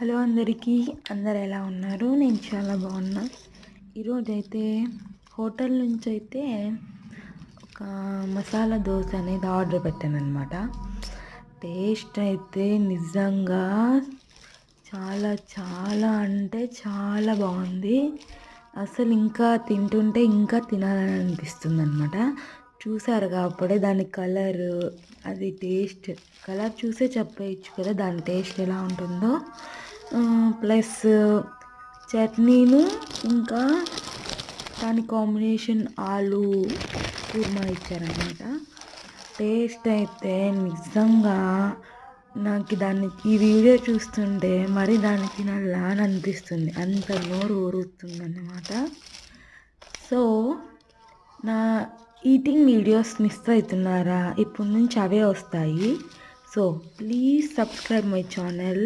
Hello అందరికీ, అందరు ఎలా ఉన్నారు? నేను చాలా బాగున్నా. ఈరోజైతే హోటల్ నుంచి అయితే ఒక మసాలా దోశ అనేది ఆర్డర్ పెట్టానన్నమాట. టేస్ట్ అయితే నిజంగా చాలా చాలా అంటే చాలా బాగుంది. అసలు ఇంకా తింటుంటే ఇంకా తినాలని అనిపిస్తుంది అనమాట. చూసారుగా అప్పుడే దాని కలరు, అది టేస్ట్. కలర్ చూసే చెప్పేయచ్చు కదా దాని టేస్ట్ ఎలా ఉంటుందో. ప్లస్ చట్నీను, ఇంకా దాని కాంబినేషన్ ఆలు కుర్మా ఇచ్చారనమాట. టేస్ట్ అయితే నిజంగా నాకు ఈ వీడియో చూస్తుంటే మరి దాన్ని తినాలా అని అనిపిస్తుంది, అంత నోరు ఊరుతుంది అన్నమాట. సో నా ఈటింగ్ వీడియోస్ మిస్ అవుతున్నారా? ఇప్పటి నుంచి అవే వస్తాయి. So please subscribe my channel.